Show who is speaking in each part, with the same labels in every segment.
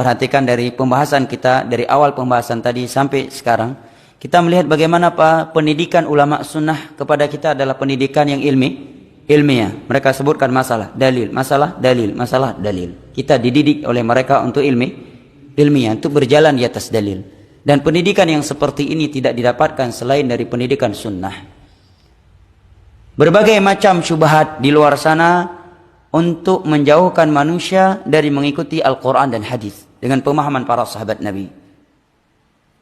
Speaker 1: perhatikan dari pembahasan kita, dari awal pembahasan tadi sampai sekarang, kita melihat bagaimana pendidikan ulama sunnah kepada kita adalah pendidikan yang ilmiah. Mereka sebutkan masalah dalil, masalah dalil, masalah dalil. Kita dididik oleh mereka untuk ilmiah, untuk berjalan di atas dalil. Dan pendidikan yang seperti ini tidak didapatkan selain dari pendidikan sunnah. Berbagai macam syubhat di luar sana untuk menjauhkan manusia dari mengikuti Al-Quran dan hadis dengan pemahaman para sahabat Nabi.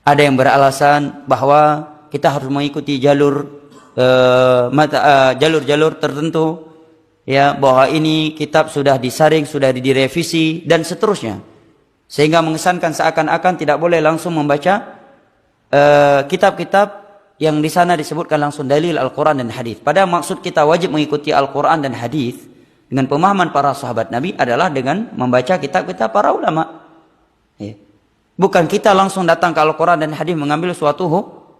Speaker 1: Ada yang beralasan bahwa kita harus mengikuti jalur-jalur tertentu, ya, bahwa ini kitab sudah disaring, sudah direvisi dan seterusnya, sehingga mengesankan seakan-akan tidak boleh langsung membaca kitab-kitab yang di sana disebutkan langsung dalil Al-Quran dan hadis. Padahal maksud kita wajib mengikuti Al-Quran dan hadis dengan pemahaman para sahabat Nabi adalah dengan membaca kitab-kitab para ulama. Ya. Bukan kita langsung datang ke Al-Quran dan hadis mengambil suatu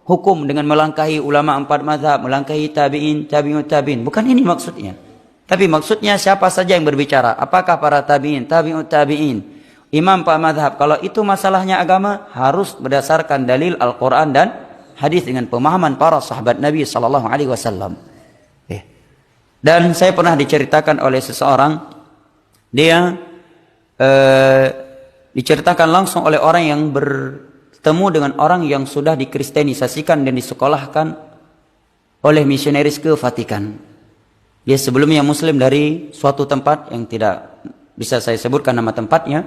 Speaker 1: hukum dengan melangkahi ulama 4 mazhab, melangkahi tabi'in, tabi'ut tabi'in. Bukan ini maksudnya. Tapi maksudnya siapa saja yang berbicara. Apakah para tabi'in, tabi'ut tabi'in, imam 4 mazhab. Kalau itu masalahnya agama, harus berdasarkan dalil Al-Quran dan hadis dengan pemahaman para sahabat Nabi SAW. Dan saya pernah diceritakan oleh seseorang, dia diceritakan langsung oleh orang yang bertemu dengan orang yang sudah dikristenisasikan dan disekolahkan oleh misionaris ke Vatikan. Dia sebelumnya muslim dari suatu tempat yang tidak bisa saya sebutkan nama tempatnya,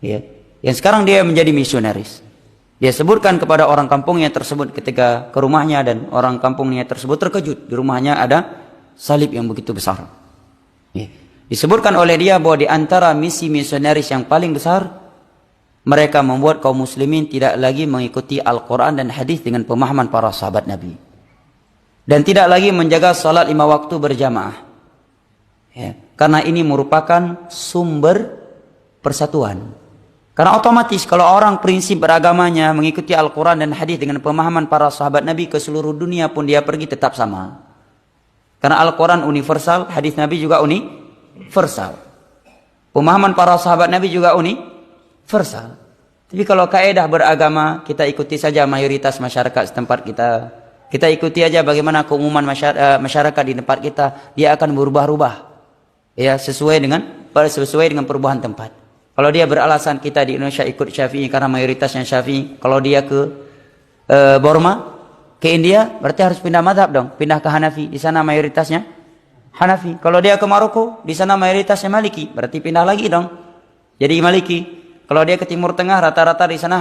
Speaker 1: ya, yang sekarang dia menjadi misionaris. Dia sebutkan kepada orang kampungnya tersebut ketika ke rumahnya, dan orang kampungnya tersebut terkejut. Di rumahnya ada salib yang begitu besar. Ya. Disebutkan oleh dia bahwa di antara misi misionaris yang paling besar, mereka membuat kaum muslimin tidak lagi mengikuti Al-Quran dan hadis dengan pemahaman para sahabat Nabi. Dan tidak lagi menjaga salat 5 waktu berjamaah. Ya. Karena ini merupakan sumber persatuan. Karena otomatis kalau orang prinsip beragamanya mengikuti Al-Quran dan hadis dengan pemahaman para sahabat Nabi, ke seluruh dunia pun dia pergi tetap sama. Karena Al-Quran universal, hadis Nabi juga universal. Pemahaman para sahabat Nabi juga universal. Tapi kalau kaidah beragama, kita ikuti saja mayoritas masyarakat setempat kita. Kita ikuti aja bagaimana keumuman masyarakat di tempat kita. Dia akan berubah-ubah, ya, sesuai dengan perubahan tempat. Kalau dia beralasan kita di Indonesia ikut Syafi'i karena mayoritasnya Syafi'i. Kalau dia ke Burma, ke India, berarti harus pindah mazhab dong, pindah ke Hanafi. Di sana mayoritasnya Hanafi. Kalau dia ke Maroko, di sana mayoritasnya Maliki, berarti pindah lagi dong, jadi Maliki. Kalau dia ke Timur Tengah, rata-rata di sana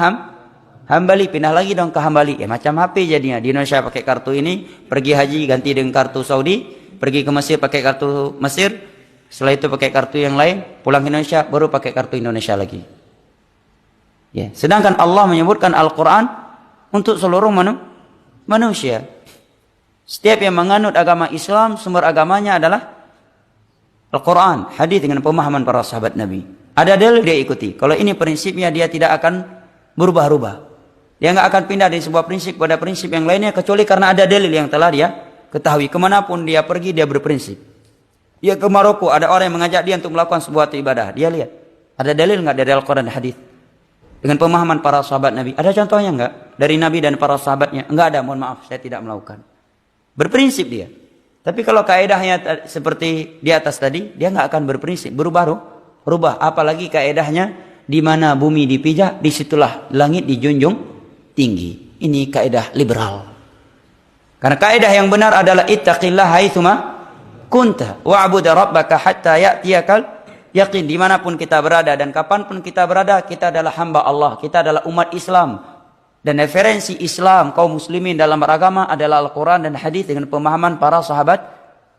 Speaker 1: Hambali, pindah lagi dong ke Hambali. Ya macam HP jadinya. Di Indonesia pakai kartu ini, pergi haji ganti dengan kartu Saudi, pergi ke Mesir pakai kartu Mesir, setelah itu pakai kartu yang lain, pulang ke Indonesia baru pakai kartu Indonesia lagi. Ya, sedangkan Allah menyebutkan Al-Quran untuk seluruh manusia. Setiap yang menganut agama Islam, sumber agamanya adalah Al-Quran, hadis dengan pemahaman para sahabat Nabi. Ada dalil dia ikuti. Kalau ini prinsipnya, dia tidak akan berubah-ubah. Dia nggak akan pindah dari sebuah prinsip pada prinsip yang lainnya, kecuali karena ada dalil yang telah dia ketahui. Kemanapun dia pergi, dia berprinsip. Dia ke Maroko, ada orang yang mengajak dia untuk melakukan sebuah ibadah. Dia lihat, ada dalil nggak dari Al-Quran dan hadis dengan pemahaman para sahabat Nabi? Ada contohnya enggak dari Nabi dan para sahabatnya? Enggak ada, mohon maaf, saya tidak melakukan. Berprinsip dia. Tapi kalau kaedahnya seperti di atas tadi, dia enggak akan berprinsip, berubah. Apalagi kaedahnya di mana bumi dipijak, disitulah langit dijunjung tinggi. Ini kaedah liberal. Karena kaedah yang benar adalah ittaqillah haitsuma kunta wa'bud rabbaka hatta ya'tiyakal yakin. Dimanapun kita berada dan kapanpun kita berada, kita adalah hamba Allah, kita adalah umat Islam. Dan referensi Islam kaum muslimin dalam beragama adalah Al-Quran dan hadis dengan pemahaman para sahabat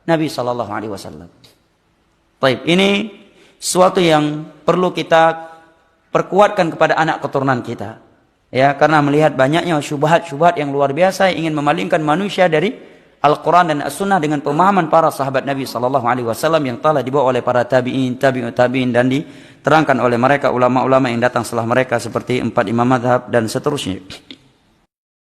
Speaker 1: Nabi SAW. Baik, ini sesuatu yang perlu kita perkuatkan kepada anak keturunan kita, ya, karena melihat banyaknya syubhat-syubhat yang luar biasa yang ingin memalingkan manusia dari Al-Quran dan As-Sunnah dengan pemahaman para sahabat Nabi SAW yang telah dibawa oleh para tabi'in, tabi'ut tabi'in, dan diterangkan oleh mereka ulama-ulama yang datang setelah mereka seperti 4 imam mazhab dan seterusnya.